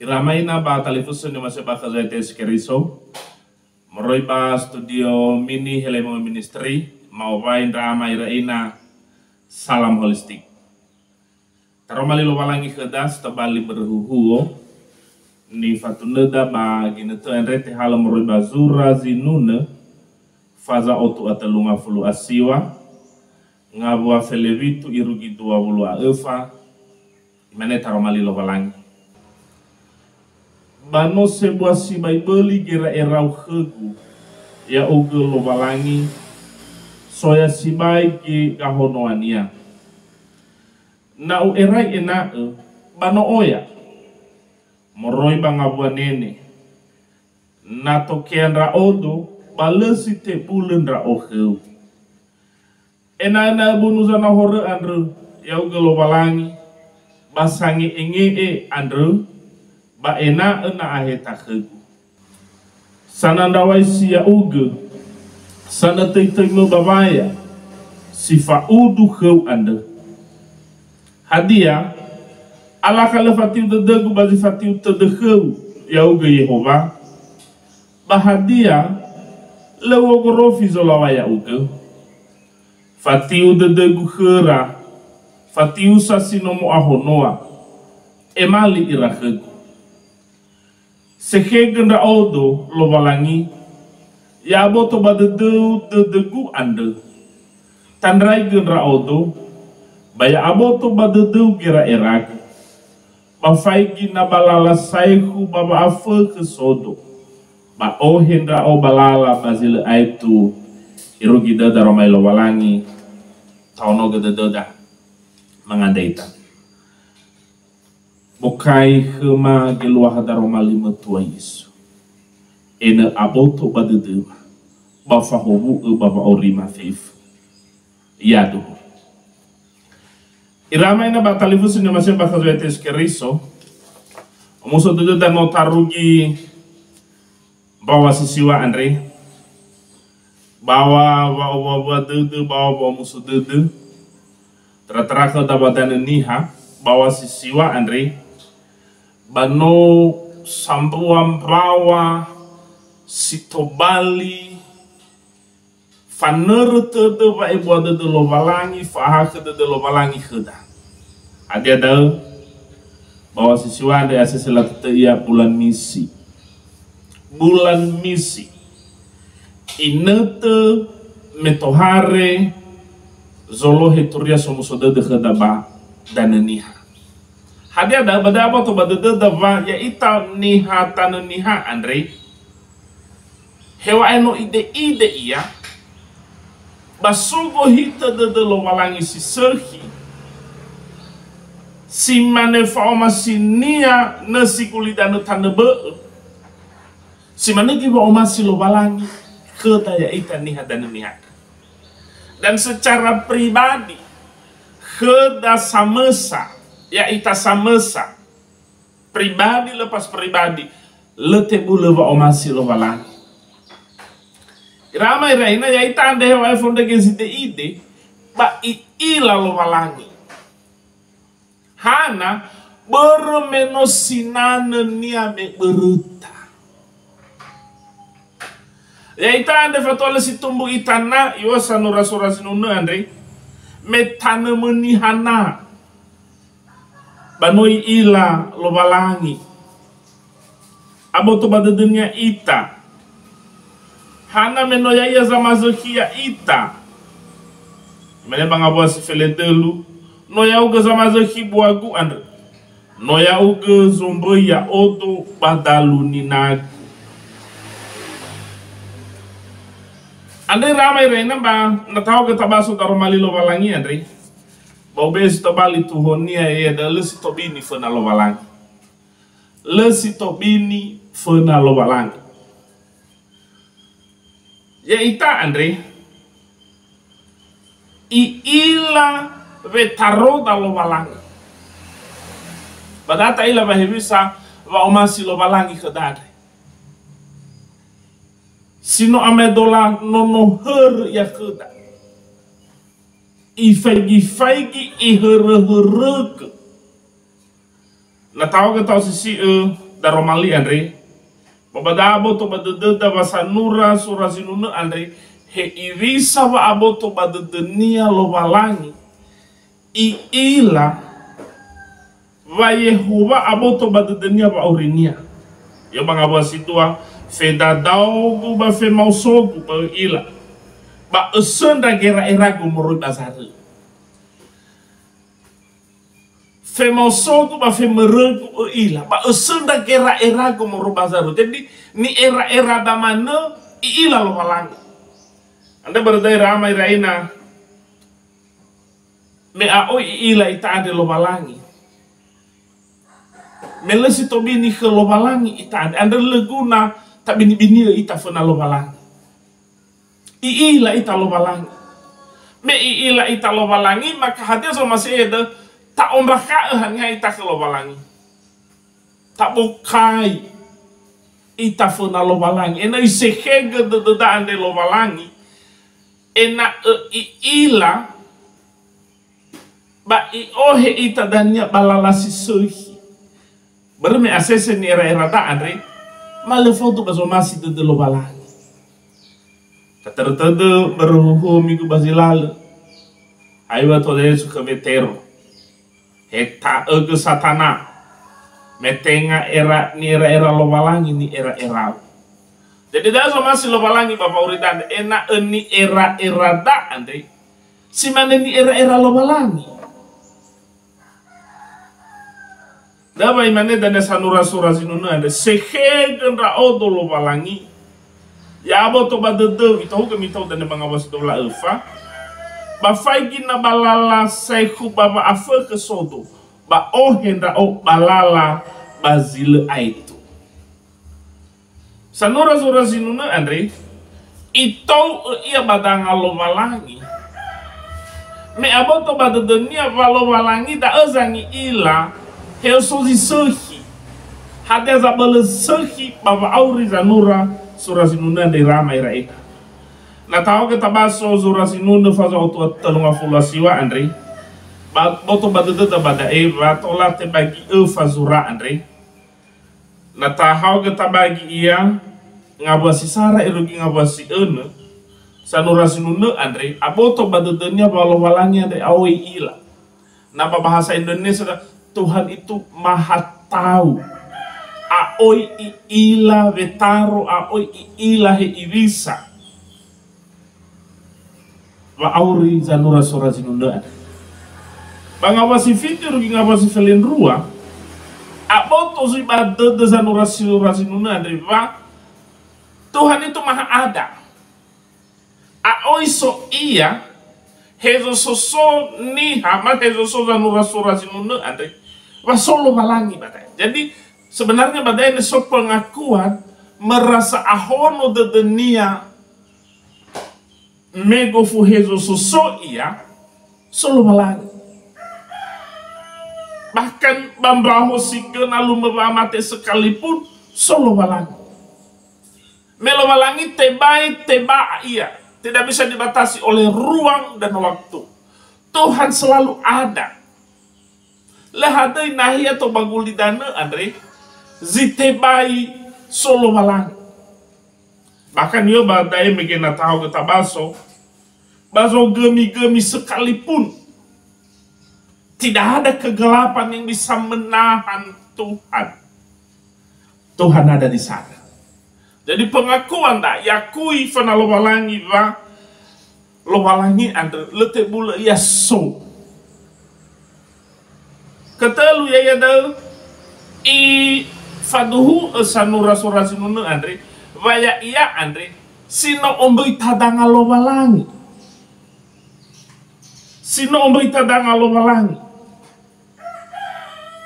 Iramaina ba television ni masih ba KZTS Keriso. Meroi ba studio mini helemo ministry mau bain drama iraina salam holistik. Taromali lo walangi kedas tabali berhuhuo ni fatuneda ba gineto enrete hala meroi ba zura zinuna faza otu atalunga fulu asiwa ngabua felevitu irugi 20 efa mene taromali lo walangi. Bano sebuah si Bible gira erau hegu ya uge lo balangi soya si baiki kahonoania na u erai bano oya moroi bangabua nene na tokean ra odo balesi te bulen ra oheu ena bunuzana hore andre ya uge lo balangi basangi enge andre ba ena aheta khegu sananda waisi ya uge sana teitengno babaya sifa udu kheu ande hadia ala kala fatiu de bazi fatiu de kheu ya uge Yehova ba hadia lewo gorofi zolawa ya uge fatiu de khera fatiu sasinomo ahonoa emali irakhegu sekegenda odo lo balangi ya boto badedeu de ande tandrai gendra odo baya aboto badedeu gira erak bafaigi na balala saihu baba afe kesodo ba ohendra o balala bazile aitu irugi dada romai lo balangi tauno gededa mangandaita Bokai hema geluah daromali metua Yesu. Ena aboto badede bafa hobu baba orima feif. Yadu. Irama ina batalifu sinya masih bakal ZTS Keriso. Muso dede dan notarugi bawa sisiwa Andre. Bawa dede bawa musuh dede. Tera-tera dabadan niha bawa sisiwa Andre. Bano sambuam rawa sitobali fanerute de wa ibu de lo balangi fahake de lo balangi kheda adia da bawa sisiwa ande asesela ya bulan misi inete metohare zolo heturia somusoda de kheda ba dananiha hadia da bada apa to bada da ya ita niha tanu niha Andre hewa eno ide iya basugo hita de lo walangi si serhi si manefa oma si nia nasi kulidana tanebe si manegi wa oma si lo walangi keta ya ita niha dan niha dan secara pribadi keda samesa ya ita samesa pribadi lepas pribadi letebu leva omasi lo walangi irama iraina ya ita ande hewa fonde gezide ide ba ila lo walangi hana bermeno sinane niame beruta ya ita ande fatole si tumbu itana yo sanura surasinuna Andre metane menihana banoi ila lo balangi aboto badedenya ita hana menoya ya zamazokia ita mene bangabwa sifeledelu noya uga zamazoki buagu Andre noya uga zombo ya odo badalu ninagu Andre ramai reina ba natau ke tabaso daromali lo balangi Andre Bobes tobali tuhonia ya da lesi tobini fena lo balangi. Lesi tobini fena lo balangi. Ya ita Andre. Ila vetaro da lo balangi. Badata ila bahibisa wa omasi lo balangi kedade. Sino amedola nono her ya kedade. I here Na tahu ke tahu sisi daromali Andre babadabo to badada basanura surasinuna Andre he irisa wa aboto badadania lobalangi I ila va Yehova aboto badadania va aurinia yo banga ba situa fe dadau gu ba fe mausogu ba ila ba esenda gera erago moroi bazaru fe mausogu ba fe meregu ila ba esenda gera erago moroi bazaru jadi ni era da mana I ila lo balangi anda berdaya ramai raina me a oi ila ita ade lo balangi me lesi to bini ke lo balangi ita ade anda leguna tak bini bini ita fena lo balangi I ila ita lo balangi me I ila ita lo balangi maka hati so masih ada tak ombaka hanya ita ke lo balangi tak bukai ita fena lo balangi ena isehega de ande lo balangi ena I ila ba I ohe ita dania balalasi sohi berme asese ni era da Andre malefoto baso masi de lo balangi katertede berhuhu migu bazilal aiwa to Yesu kevetero heta ege satana metenga era lo balangi ni era jadi dah so masih lo balangi bapak uridan ena ni era da Andre si mana ni era lo balangi dabai mane dan sanura sura sinunu anda sehe gendra odo lo balangi ya abo to badede itu kami tahu dan mengawas dola alfa ba faigi na balala sehu baba afa ke sodo ba o hendra o balala bazile aitu sanura sura sinunu Andre itu ia badang lo balangi me abo to badede ni lo balangi da azangi ila eu sou de Sohi, hadeza bala Sohi, bava auri zanura, surasinuna de rama iraita. Na tahu que tabaso surasinuna faz auto talunga fulasiwa Andre, boto badada bada eva, tola te bagi fazura Andre. Na tahu que tabagi ia, ngabasi sara erugi ngabasi sanurasinuna Andre, aboto badadanya balo walangnya de awi ila. Na bahasa Indonesia Tuhan itu maha tahu. Aoi ila vetaro, aoi ila he irisa. Wa auri zanura sora zinunda. Bangawasi fitur ngawasi felen rua. Aboto si bade de zanura sora zinunda va. Tuhan itu maha ada. Aoi so iya hezo soso ni hama hezo so zanura sora zinunda Andre. Wasolo balangi badai. Jadi sebenarnya badai ini so pengakuan merasa ahono de dunia mego fuhezo so iya solo balangi. Bahkan bambaho sigen alu mabamate sekalipun solo balangi. Melo balangi teba iya. Tidak bisa dibatasi oleh ruang dan waktu. Tuhan selalu ada. Lahadai nahi atau baguli dana Andre zitebai solo balang bahkan yo badai megena tahu kita baso gemi sekalipun tidak ada kegelapan yang bisa menahan Tuhan ada di sana. Jadi pengakuan tak yakui fana lo balangi va lo balangi Andre lete bula ya so Katalu ya dal I faduhu sanura sura sinunu Andre vaya iya Andre sino omboi tadanga lo balangi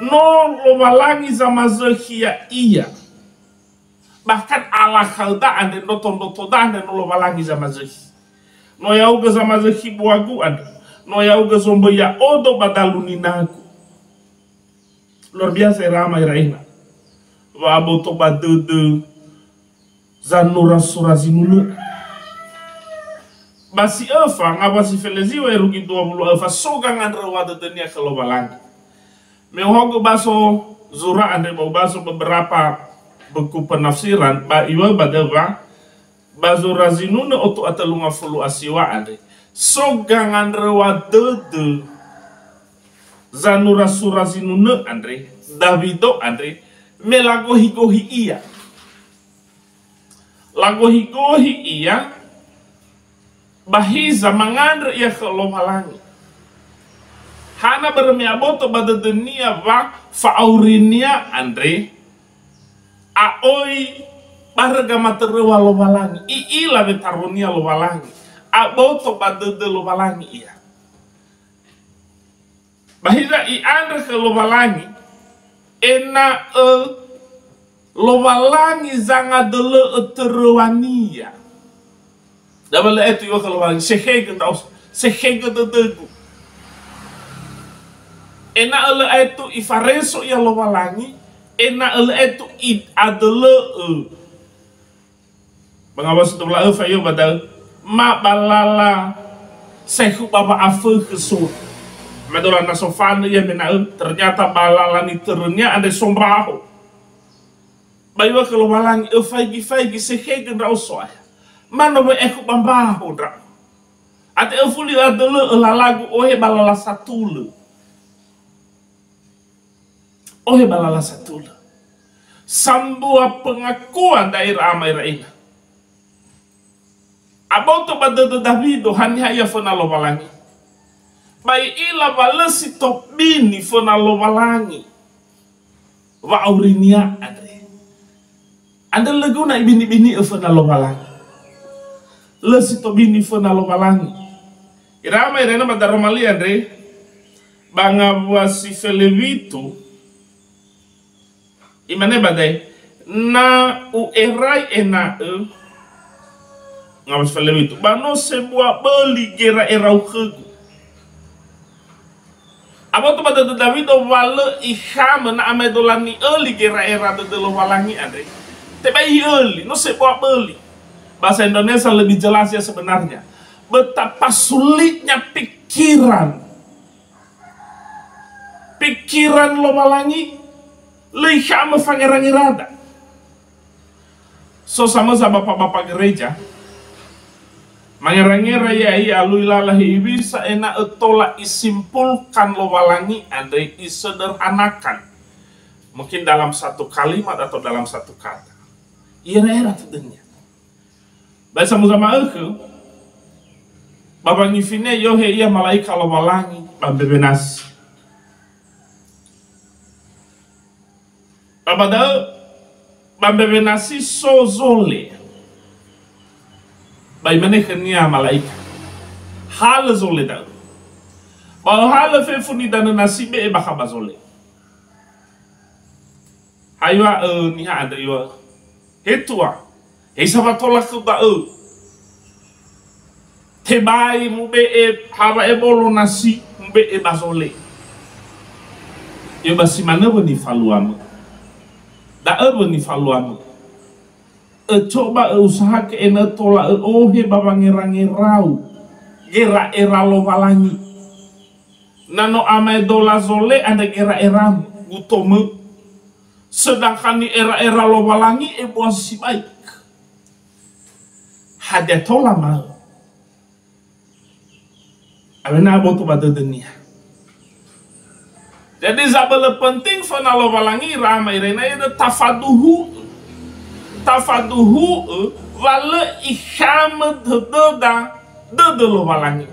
no lo balangi sama zahia iya bahkan ala khalda Andre no tondo dan lo balangi sama zahi no yauga sama zahi buagu Andre no yauga zombo ya odo badaluninaku luar biasa ramai raina wa aboto badede zanura surazinunu basi ngabasi felezi wa erugi 20 sogangan rawada dunia kalau balangi Mehogo baso zura ande mau baso beberapa buku penafsiran ba iwa badeva baso razinuna otu atalunga fulu asiwa ande so gangan rewa dede zanura surazinuna andre Davido andre me lagohi-gohi iya bahiza mangandre ia ke lomalangi hana bermiaboto pada dunia va faurinia andre aoi barga materewa lomalangi iila betarunia lomalangi aboto pada de lomalangi ia bahiza i andre ke lomalangi ena lomalangi zanga dele eterewania dabala itu yo kalau lomalangi sehega de ena ele itu ifareso ya lomalangi ena ele itu id adele bangawas tu bela fayo badal ma balala sehu baba afe kesur madola na sofana ya mena ternyata balala ni ternya ada sombraho bayo ke lomalangi faigi sehega ndra osoa mana we eku bambaho ndra ate fuli adele lalagu ohe balala satulu ohe balala satula sambua pengakuan daerah Amairaina aboto badada Davido hanya ya fona lomalangi bai ila balesi topini fona lomalangi wa aurinia ada laguna ibini fona lomalangi lesi topini fona lomalangi ira Amairaina badaromali andre banga wasi felevitu imane badai na u erai ena ngabas fale itu bano sebuah beli gera erau kegu apa tu pada Davido wale iham na amedolani eli gera era de lo walangi andre tebai eli no sebuah beli bahasa Indonesia lebih jelas ya sebenarnya betapa sulitnya pikiran lo walangi lihat pangeran irada. So sama bapak-bapak gereja, mangerangira ya alui lalahi bisa enak etola isimpulkan lo walangi andre isederhanakan. Mungkin dalam satu kalimat atau dalam satu kata. Ira-ira tudenya. Baik sama-sama aku, bapak ngifine yohe iya malaika lo walangi bambebenas. Padahal bambebenasi so zole bai menekenia malaika hal zole da bahwa hal fefuni dan nasibe e bakaba zole aywa ni ada yo hetua e sabatola kuba tebai mube e haba e bolo nasi mube e bazole yo basi mana bani faluam da ni faluan coba usaha ke ena tola ohe babangirangirau gera era lo walangi nano amai dola zole ada gera era gutome sedangkan ni era lo walangi posisi baik hada tola mal abena botu pada dunia. Jadi zabala penting fana lo walangi ramai rena itu tafaduhu wala iham de lo walangi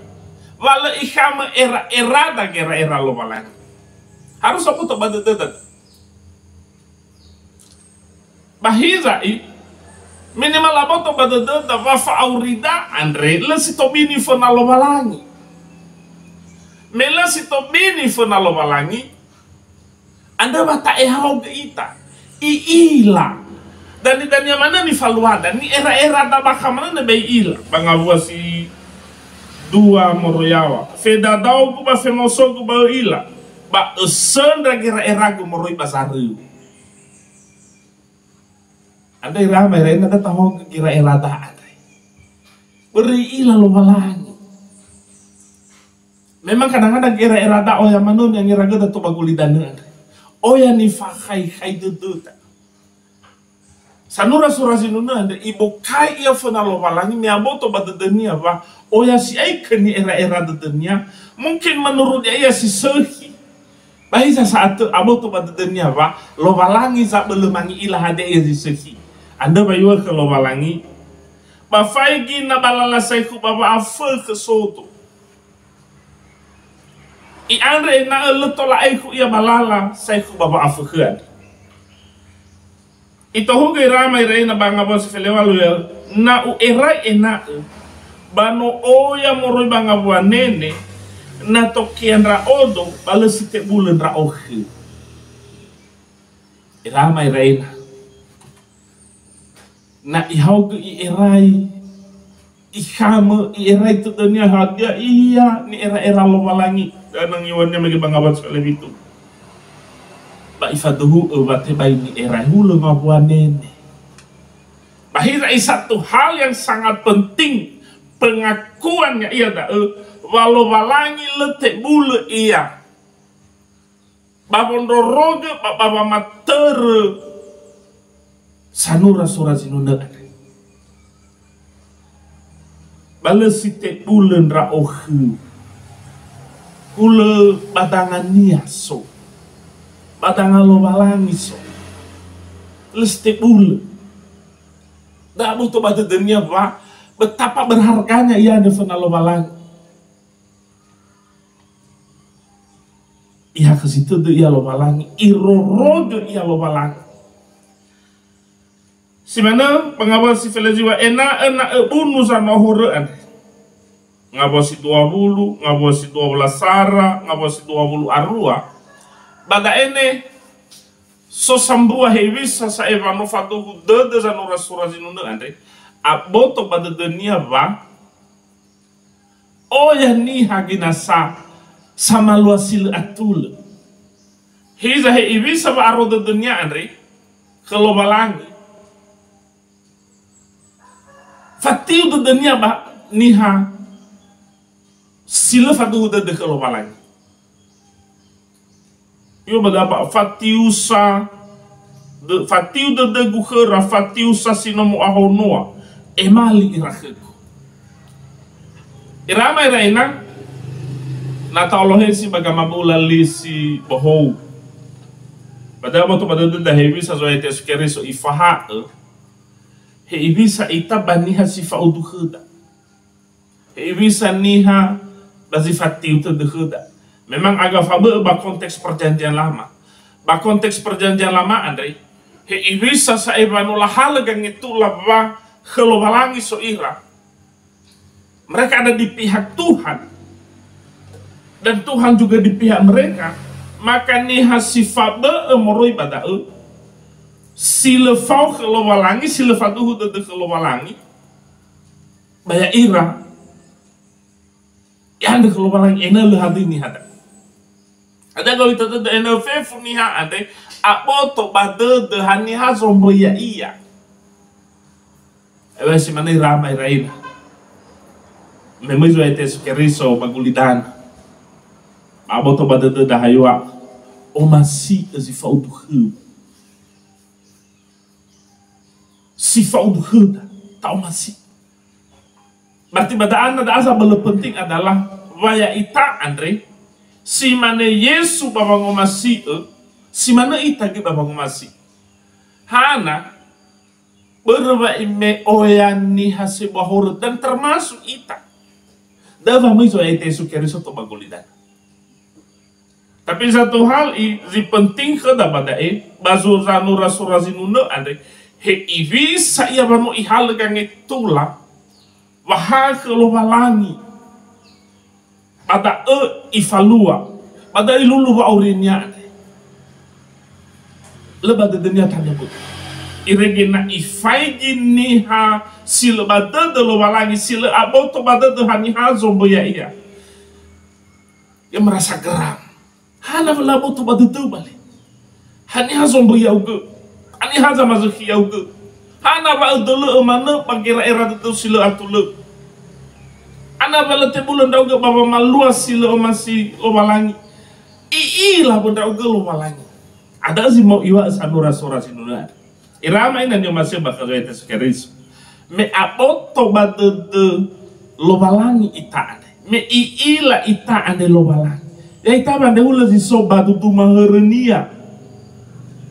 wala iham era da gera lo walangi harus aku to bade bahiza minimal apa to bade wa faurida andre lesi to bini fana lo walangi mela si to bini fana lo walangi anda bata ehau geita iila dan yang mana ni faluada ni era da bakamana na bei ila bangavua si dua moroyawa feda dau ku ba femoso ku ba ila ba sendra era ku moroi basaru ada era merena da tahu era da ada beri ila lo walangi memang kadang-kadang era da o yang manu yang iraga da to baguli dana oya ni fakai kai duduta. Sanura surazinuna ande ibu kai ia fana lo walangi ni aboto badadania ba oya si aiken ni era-era dadania mungkin menurut dia si sehi bahisa saat aboto badadania ba lo walangi sa belemangi ilah ade ia si sehi anda bayua ke lo walangi ba faigi na balala saiku baba afe ke soto i andre na letola aiku ia balala saiku baba afe kean. Ito huwag ramay rin na banga bo si Felewaluel na ueray na bano oya moroy banga buanene na tokian ra odo balo si te bulan ra ohi. Ramay rin na ihaw ko ieray ihama ieray to dunia hagya iya ni era-era lo walangi danang iwan niya magibangawat sa kalabito. Ba ifaduhu bate bay ni eray hulo nga buanene. Bahira ay satu hal yang sangat penting pengakuannya ia da walau walangi letek bule iya. Babondoroge baba mater sanura surazinunda. Balesite bulen ra ohu. Kule badangan niaso. Batangan lo walangi so leste bule dah butuh batu dunia pak betapa berharganya ia ada fana lo walangi ia ke situ dia lo walangi iroroge ia lo walangi si mana pengawal si Felejiwa enak bunu sana horaan ngabasi 20 ngabasi 12 sara ngabasi 20 arua bada ene so sambua hewisa sa evano fatuhu dede zanura surazinunda ande aboto bada dunia ba oya ni hagina sama luasil atul hiza hewisa ba aroda dunia ande kalau balangi fatiu de dunia ba niha sila fatuhu dede kalau balangi yo badapa fatiusa de fatiu de guhera fatiusa sinomu ahonoa emali irakeko irama iraina na taulohesi bagamabula lisi bohou badapa to badada da revista zo ete sukeriso ifaha he ibisa itabaniha sifa uduheda he ibisa niha bazifatiu de heda. Memang agak fabe ba konteks perjanjian lama. Ba konteks perjanjian lama Andre. He ibisa sa ebanula halagang itu laba helobalangi so ira. Mereka ada di pihak Tuhan. Dan Tuhan juga di pihak mereka. Maka niha sifabe moroi bada'e. Sila fau helobalangi, sila faduhu de helobalangi. Baya ira. Yang de helobalangi ena lehadi ni hada. Ada kalau itu ada NFF niha ada apa to bade de haniha zombo ya iya. Ewe si mana ramai raina. Memang juga itu sekeriso bagulidan. Apa to bade de dahayua. O masih si fauduhu. Si fauduhu tau masih. Berarti badaan ada asal belum penting adalah waya ita Andre. Si mana Yesu bapa ngomasi si mana ita ke bapa ngomasi hana berba ime oyani hase bahor dan termasuk ita dava miso ite sukeriso to bagulidan tapi satu hal i penting ke dabada bazur zanura surazinuna ande he ibisa ia bano ihal gange tula wahal kalau walangi ada ifalua ada ilulu wa aurinya lebada dunia tanyabut iregena ifaigi niha sila bada de lo walangi sila aboto bada de haniha zombo ya iya yang merasa geram hana labo to bada de bali haniha zombo ya uge haniha zamazuki ya uge hana ba dulu mana pagira era de sila atulu ana bala te bulan dauga baba malua sila masih lo walangi iilah benda uga lo walangi Ada si mau iwa sanura sora sinuna. Irama ina nyo masih bakal Yesus Kristus. Me abot toba de lobalangi ita ane. Me iila ita ane lobalangi. Ya ita bande hula si soba tu maherenia.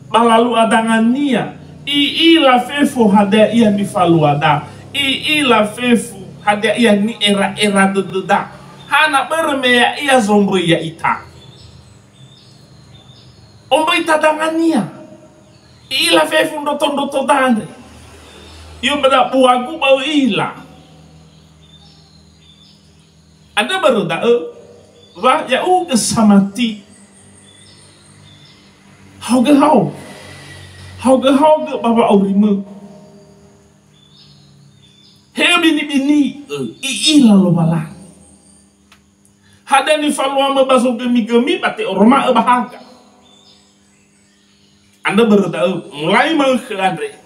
Balalu adangania. Iila fefo hada ia ni falu ada. Iila fefo hada ia ni era de da. Hana bermea ia zombro ya ita. Ombo ita dangania. Ila fefo ndoto dane. Iyo bada buagu bau ila. Ada baru da wa ya uga samati. Hauga baba aurima. He bini ila lo balang. Hada ni falwa ma baso gemi bate oroma bahanga. Anda berda mulai mengkhandre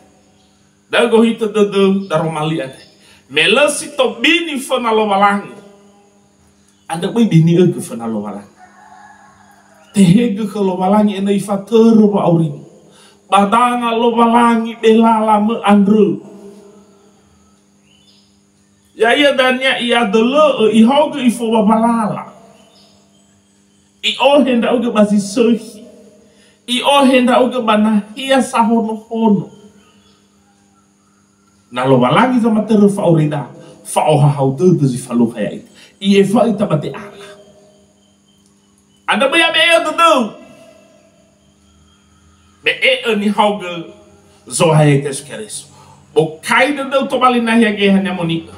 da go hita de daromali ande mela si to bini fana lo walang anda boy bini ke fana lo walang tehege ke lo walang ene ifater ba auri badanga lo walangi belala me andru ya iya danya iya delo I hoge ifo balala I o henda uge basi sohi I o henda uga bana hia sahono-hono. Na lo walangi sama teru faurida. Fa'oha haudu si falu kaya itu. I fa ita bate ala. Anda baya bea tutu. Be ni hauga zo haya Yesus Kristus. O kai de to balina hia ge hanya moni.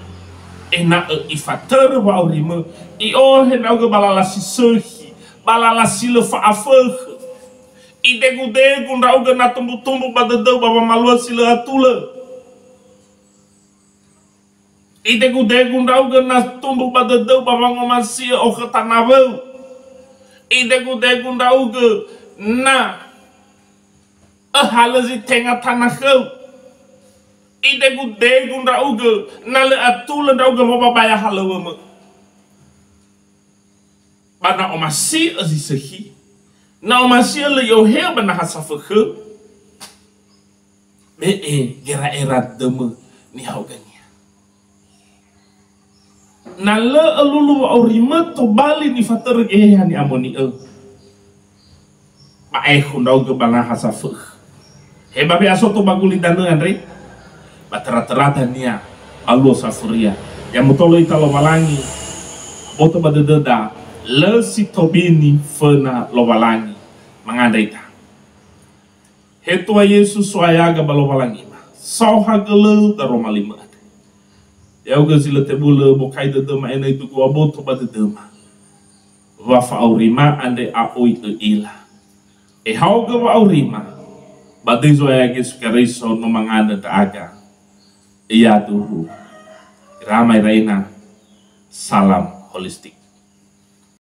Na ifa teru faurima. I o henda uga balala si sohi. Balala si le fa'afah. Idegu ndauga na tumbu badadau baba malua sila atula. Idegu ndauga na tumbu badadau baba ngomasia o katanabau. Idegu ndauga na halazi tenga tanakau. Idegu ndauga na le atula ndauga baba baya halawama. Bana omasi azisahi. Na masih le yo he bana hasafakhe me gera erat deme ni hauganya na le alulu aurima to bali ni fater ge hani amoni ba khundau ge bana hasafakh he babe aso to baguli danu andre batera-tera nia allo safuria ya mutolo italo balangi boto badededa le sitobini fena lobalangi mangandaita hetua Yesus suayaga balobalangi ma sauha gele daromalima ya uga zila tebule bokai de dema ena itu gua boto badedema wa fa aurima ande aoi ila hauga wa aurima badizo ya Yesus Kristus no manganda aga iya tuhu ramai raina salam holistik.